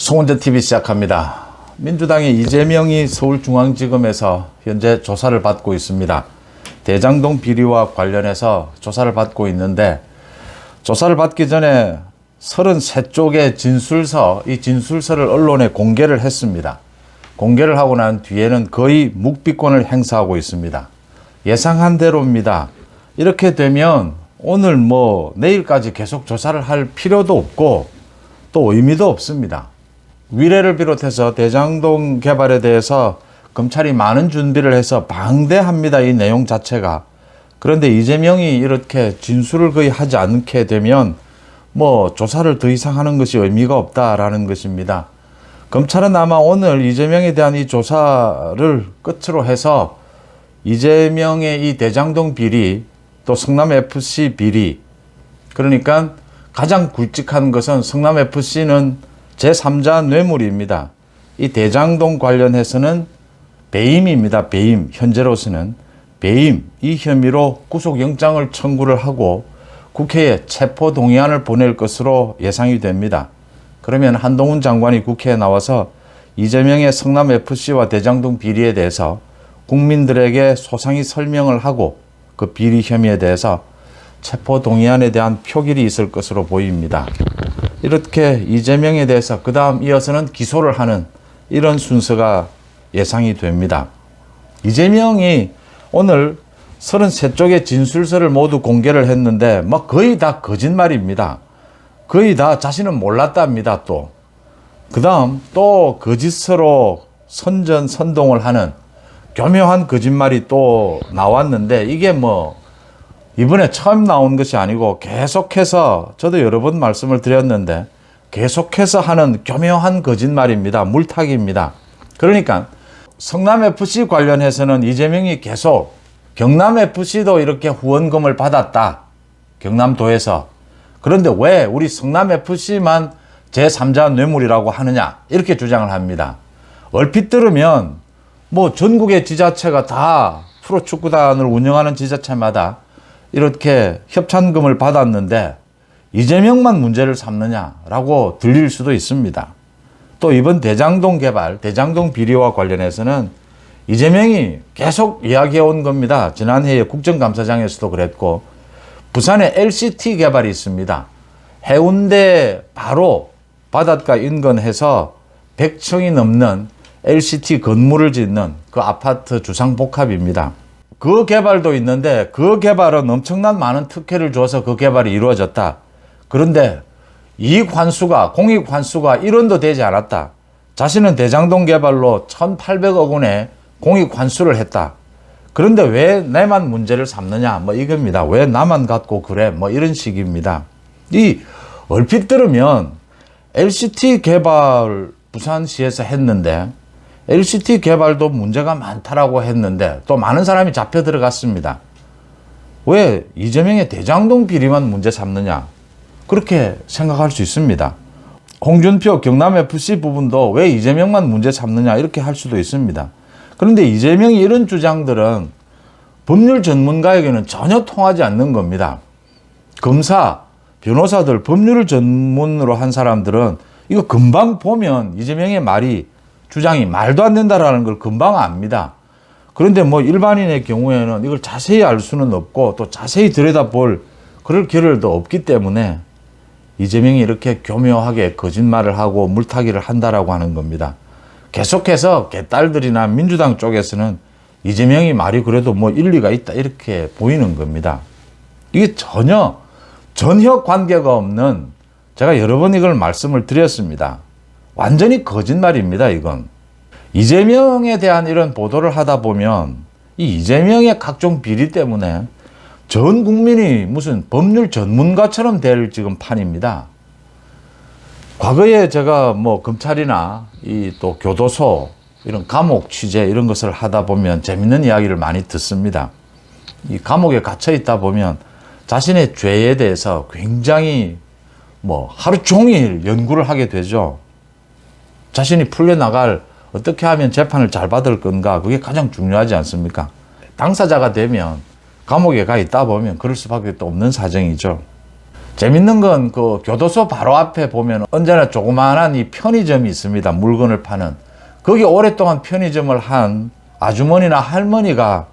송원전TV 시작합니다. 민주당의 이재명이 서울중앙지검에서 현재 조사를 받고 있습니다. 대장동 비리와 관련해서 조사를 받고 있는데, 조사를 받기 전에 33쪽의 진술서, 이 진술서를 언론에 공개를 했습니다. 공개를 하고 난 뒤에는 거의 묵비권을 행사하고 있습니다. 예상한 대로입니다. 이렇게 되면 오늘 내일까지 계속 조사를 할 필요도 없고 또 의미도 없습니다. 위례를 비롯해서 대장동 개발에 대해서 검찰이 많은 준비를 해서 방대합니다, 이 내용 자체가. 그런데 이재명이 이렇게 진술을 거의 하지 않게 되면 조사를 더 이상 하는 것이 의미가 없다라는 것입니다. 검찰은 아마 오늘 이재명에 대한 이 조사를 끝으로 해서 이재명의 이 대장동 비리, 또 성남FC 비리, 그러니까 가장 굵직한 것은 성남FC는 제3자 뇌물입니다. 이 대장동 관련해서는 배임입니다. 배임. 현재로서는 배임, 이 혐의로 구속영장을 청구를 하고 국회에 체포동의안을 보낼 것으로 예상이 됩니다. 그러면 한동훈 장관이 국회에 나와서 이재명의 성남FC와 대장동 비리에 대해서 국민들에게 소상히 설명을 하고 그 비리 혐의에 대해서 체포동의안에 대한 표결이 있을 것으로 보입니다. 이렇게 이재명에 대해서 그 다음 이어서는 기소를 하는 이런 순서가 예상이 됩니다. 이재명이 오늘 33쪽의 진술서를 모두 공개를 했는데 거의 다 거짓말입니다. 거의 다 자신은 몰랐답니다. 또 그 다음 또 거짓서로 선전선동을 하는 교묘한 거짓말이 또 나왔는데, 이게 이번에 처음 나온 것이 아니고 계속해서, 저도 여러 번 말씀을 드렸는데, 계속해서 하는 교묘한 거짓말입니다. 물타기입니다. 그러니까 성남FC 관련해서는 이재명이 계속 경남FC도 이렇게 후원금을 받았다, 경남도에서. 그런데 왜 우리 성남FC만 제3자 뇌물이라고 하느냐, 이렇게 주장을 합니다. 얼핏 들으면 전국의 지자체가 다 프로축구단을 운영하는 지자체마다 이렇게 협찬금을 받았는데 이재명만 문제를 삼느냐라고 들릴 수도 있습니다. 또 이번 대장동 개발, 대장동 비리와 관련해서는 이재명이 계속 이야기해 온 겁니다. 지난해에 국정감사장에서도 그랬고, 부산에 LCT 개발이 있습니다. 해운대 바로 바닷가 인근해서 100층이 넘는 LCT 건물을 짓는 그 아파트 주상복합입니다. 그 개발도 있는데 그 개발은 엄청난 많은 특혜를 줘서 그 개발이 이루어졌다. 그런데 이익 환수가, 공익 환수가 1원도 되지 않았다. 자신은 대장동 개발로 1,800억 원의 공익 환수를 했다. 그런데 왜 내만 문제를 삼느냐, 이겁니다. 왜 나만 갖고 그래, 이런 식입니다. 이 얼핏 들으면 LCT 개발 부산시에서 했는데 LCT 개발도 문제가 많다라고 했는데 또 많은 사람이 잡혀 들어갔습니다. 왜 이재명의 대장동 비리만 문제 삼느냐, 그렇게 생각할 수 있습니다. 홍준표 경남FC 부분도 왜 이재명만 문제 삼느냐, 이렇게 할 수도 있습니다. 그런데 이재명이 이런 주장들은 법률 전문가에게는 전혀 통하지 않는 겁니다. 검사, 변호사들, 법률을 전문으로 한 사람들은 이거 금방 보면 이재명의 주장이 말도 안 된다라는 걸 금방 압니다. 그런데 일반인의 경우에는 이걸 자세히 알 수는 없고 또 자세히 들여다볼 그럴 기회도 없기 때문에 이재명이 이렇게 교묘하게 거짓말을 하고 물타기를 한다라고 하는 겁니다. 계속해서 개딸들이나 민주당 쪽에서는 이재명이 말이 그래도 일리가 있다, 이렇게 보이는 겁니다. 이게 전혀 관계가 없는, 제가 여러 번 이걸 말씀을 드렸습니다. 완전히 거짓말입니다, 이건. 이재명에 대한 이런 보도를 하다 보면 이 이재명의 각종 비리 때문에 전 국민이 무슨 법률 전문가처럼 될 지금 판입니다. 과거에 제가 검찰이나 또 교도소, 이런 감옥 취재 이런 것을 하다 보면 재밌는 이야기를 많이 듣습니다. 이 감옥에 갇혀 있다 보면 자신의 죄에 대해서 굉장히 하루 종일 연구를 하게 되죠. 자신이 풀려나갈, 어떻게 하면 재판을 잘 받을 건가, 그게 가장 중요하지 않습니까? 당사자가 되면 감옥에 가 있다 보면 그럴 수밖에 또 없는 사정이죠. 재밌는 건 그 교도소 바로 앞에 보면 언제나 조그마한 이 편의점이 있습니다. 물건을 파는. 거기 오랫동안 편의점을 한 아주머니나 할머니가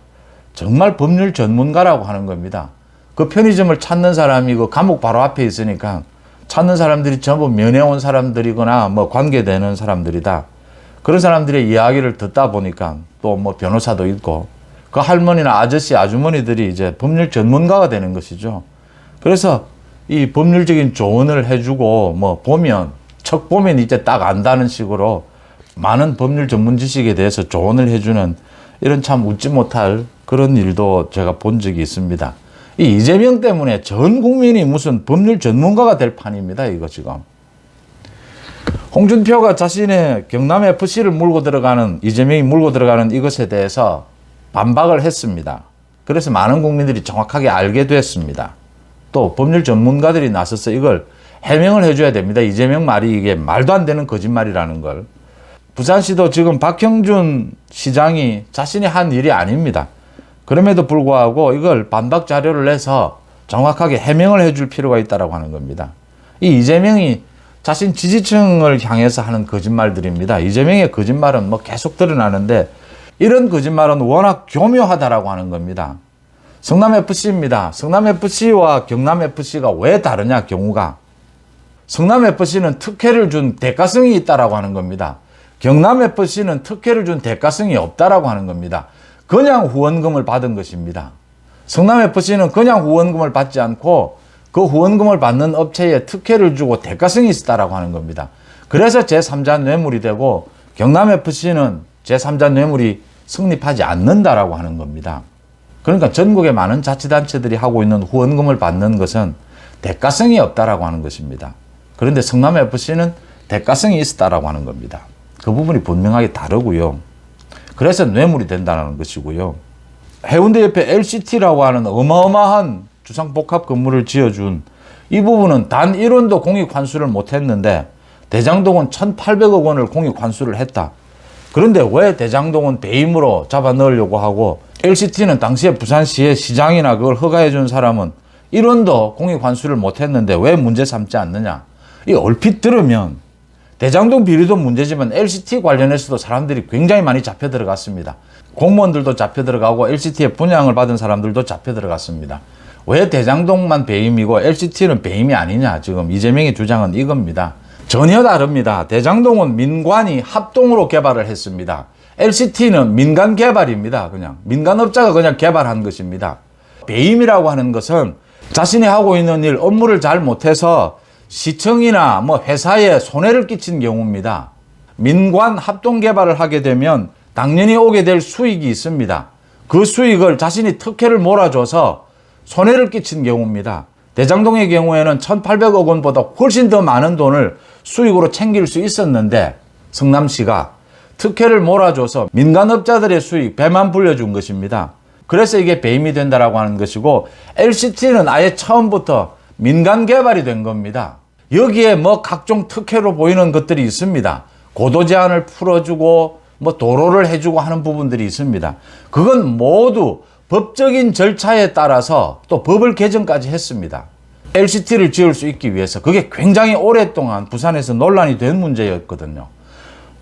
정말 법률 전문가라고 하는 겁니다. 그 편의점을 찾는 사람이 그 감옥 바로 앞에 있으니까 찾는 사람들이 전부 면회 온 사람들이거나 뭐 관계되는 사람들이다. 그런 사람들의 이야기를 듣다 보니까 또 뭐 변호사도 있고 그 할머니나 아저씨, 아주머니들이 이제 법률 전문가가 되는 것이죠. 그래서 이 법률적인 조언을 해주고 뭐 보면 척 보면 이제 딱 안다는 식으로 많은 법률 전문 지식에 대해서 조언을 해주는 이런 참 웃지 못할 그런 일도 제가 본 적이 있습니다. 이 이재명 때문에 전 국민이 무슨 법률 전문가가 될 판입니다. 이거 지금. 홍준표가 자신의 경남FC를 물고 들어가는, 이재명이 물고 들어가는 이것에 대해서 반박을 했습니다. 그래서 많은 국민들이 정확하게 알게 됐습니다. 또 법률 전문가들이 나서서 이걸 해명을 해줘야 됩니다. 이재명 말이 이게 말도 안 되는 거짓말이라는 걸. 부산시도 지금 박형준 시장이 자신이 한 일이 아닙니다. 그럼에도 불구하고 이걸 반박 자료를 내서 정확하게 해명을 해줄 필요가 있다고 하는 겁니다. 이 이재명이 자신 지지층을 향해서 하는 거짓말들입니다. 이재명의 거짓말은 뭐 계속 드러나는데 이런 거짓말은 워낙 교묘하다라고 하는 겁니다. 성남FC입니다. 성남FC와 경남FC가 왜 다르냐, 경우가. 성남FC는 특혜를 준 대가성이 있다라고 하는 겁니다. 경남FC는 특혜를 준 대가성이 없다라고 하는 겁니다. 그냥 후원금을 받은 것입니다. 성남FC는 그냥 후원금을 받지 않고 그 후원금을 받는 업체에 특혜를 주고 대가성이 있었다라고 하는 겁니다. 그래서 제3자 뇌물이 되고 경남FC는 제3자 뇌물이 성립하지 않는다라고 하는 겁니다. 그러니까 전국의 많은 자치단체들이 하고 있는 후원금을 받는 것은 대가성이 없다라고 하는 것입니다. 그런데 성남FC는 대가성이 있었다라고 하는 겁니다. 그 부분이 분명하게 다르고요. 그래서 뇌물이 된다는 것이고요. 해운대 옆에 LCT라고 하는 어마어마한 주상복합 건물을 지어준 이 부분은 단 1원도 공익 환수를 못했는데 대장동은 1,800억 원을 공익 환수를 했다. 그런데 왜 대장동은 배임으로 잡아 넣으려고 하고 LCT는 당시에 부산시의 시장이나 그걸 허가해 준 사람은 1원도 공익 환수를 못했는데 왜 문제 삼지 않느냐. 이 얼핏 들으면 대장동 비리도 문제지만 LCT 관련해서도 사람들이 굉장히 많이 잡혀 들어갔습니다. 공무원들도 잡혀 들어가고 LCT에 분양을 받은 사람들도 잡혀 들어갔습니다. 왜 대장동만 배임이고 LCT는 배임이 아니냐. 지금 이재명의 주장은 이겁니다. 전혀 다릅니다. 대장동은 민관이 합동으로 개발을 했습니다. LCT는 민간 개발입니다. 그냥 민간업자가 그냥 개발한 것입니다. 배임이라고 하는 것은 자신이 하고 있는 일, 업무를 잘 못해서 시청이나 뭐 회사에 손해를 끼친 경우입니다. 민관 합동 개발을 하게 되면 당연히 오게 될 수익이 있습니다. 그 수익을 자신이 특혜를 몰아줘서 손해를 끼친 경우입니다. 대장동의 경우에는 1,800억 원보다 훨씬 더 많은 돈을 수익으로 챙길 수 있었는데 성남시가 특혜를 몰아줘서 민간업자들의 수익 배만 불려준 것입니다. 그래서 이게 배임이 된다라고 하는 것이고 LCT는 아예 처음부터 민간 개발이 된 겁니다. 여기에 뭐 각종 특혜로 보이는 것들이 있습니다. 고도 제한을 풀어주고 뭐 도로를 해주고 하는 부분들이 있습니다. 그건 모두 법적인 절차에 따라서 또 법을 개정까지 했습니다. LCT를 지을 수 있기 위해서. 그게 굉장히 오랫동안 부산에서 논란이 된 문제였거든요.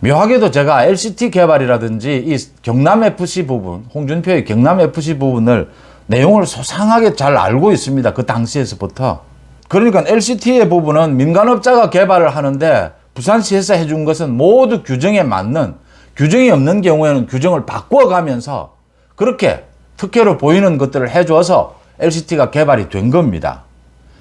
묘하게도 제가 LCT 개발이라든지 이 경남FC 부분, 홍준표의 경남FC 부분을 내용을 소상하게 잘 알고 있습니다. 그 당시에서부터. 그러니까 LCT의 부분은 민간업자가 개발을 하는데 부산시에서 해준 것은 모두 규정에 맞는, 규정이 없는 경우에는 규정을 바꿔가면서 그렇게 특혜로 보이는 것들을 해줘서 LCT가 개발이 된 겁니다.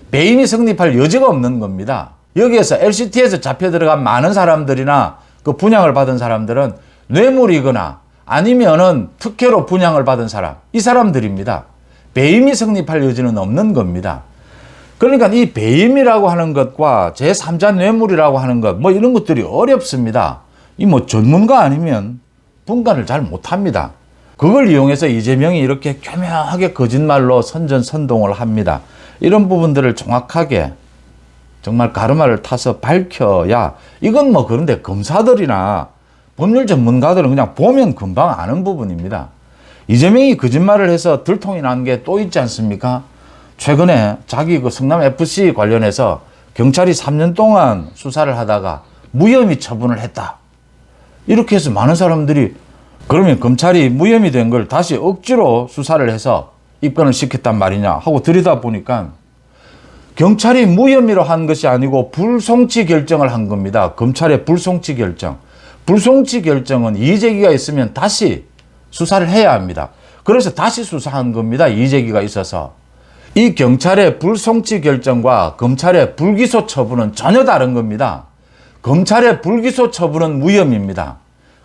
배임이 성립할 여지가 없는 겁니다. 여기에서 LCT에서 잡혀 들어간 많은 사람들이나 그 분양을 받은 사람들은 뇌물이거나 아니면은 특혜로 분양을 받은 사람, 이 사람들입니다. 배임이 성립할 여지는 없는 겁니다. 그러니까 이 배임이라고 하는 것과 제3자 뇌물이라고 하는 것, 뭐 이런 것들이 어렵습니다. 이 뭐 전문가 아니면 분간을 잘 못합니다. 그걸 이용해서 이재명이 이렇게 교묘하게 거짓말로 선전선동을 합니다. 이런 부분들을 정확하게 정말 가르마를 타서 밝혀야, 이건 뭐 그런데 검사들이나 법률 전문가들은 그냥 보면 금방 아는 부분입니다. 이재명이 거짓말을 해서 들통이 난 게 또 있지 않습니까? 최근에 자기 그 성남 FC 관련해서 경찰이 3년 동안 수사를 하다가 무혐의 처분을 했다. 이렇게 해서 많은 사람들이 그러면 검찰이 무혐의 된 걸 다시 억지로 수사를 해서 입건을 시켰단 말이냐 하고 들여다보니까 경찰이 무혐의로 한 것이 아니고 불송치 결정을 한 겁니다. 검찰의 불송치 결정. 불송치 결정은 이의제기가 있으면 다시 수사를 해야 합니다. 그래서 다시 수사한 겁니다. 이의제기가 있어서. 이 경찰의 불송치 결정과 검찰의 불기소 처분은 전혀 다른 겁니다. 검찰의 불기소 처분은 무혐의입니다.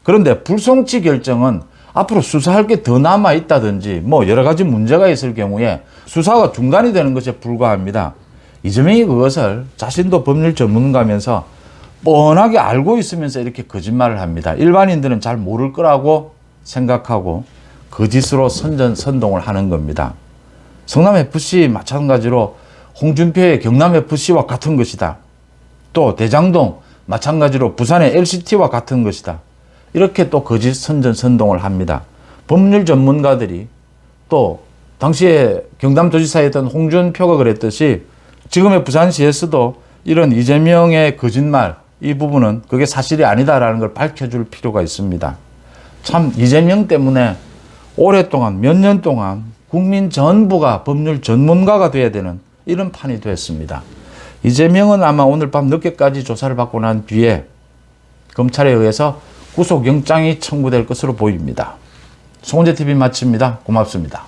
그런데 불송치 결정은 앞으로 수사할 게 더 남아 있다든지 뭐 여러 가지 문제가 있을 경우에 수사가 중단이 되는 것에 불과합니다. 이재명이 그것을 자신도 법률 전문가면서 뻔하게 알고 있으면서 이렇게 거짓말을 합니다. 일반인들은 잘 모를 거라고 생각하고 거짓으로 선전선동을 하는 겁니다. 성남FC 마찬가지로 홍준표의 경남FC와 같은 것이다. 또 대장동 마찬가지로 부산의 LCT와 같은 것이다. 이렇게 또 거짓 선전선동을 합니다. 법률 전문가들이 또 당시에 경남도지사였던 홍준표가 그랬듯이 지금의 부산시에서도 이런 이재명의 거짓말 이 부분은 그게 사실이 아니다라는 걸 밝혀줄 필요가 있습니다. 참 이재명 때문에 오랫동안 몇 년 동안 국민 전부가 법률 전문가가 돼야 되는 이런 판이 됐습니다. 이재명은 아마 오늘 밤 늦게까지 조사를 받고 난 뒤에 검찰에 의해서 구속영장이 청구될 것으로 보입니다. 송은재TV 마칩니다. 고맙습니다.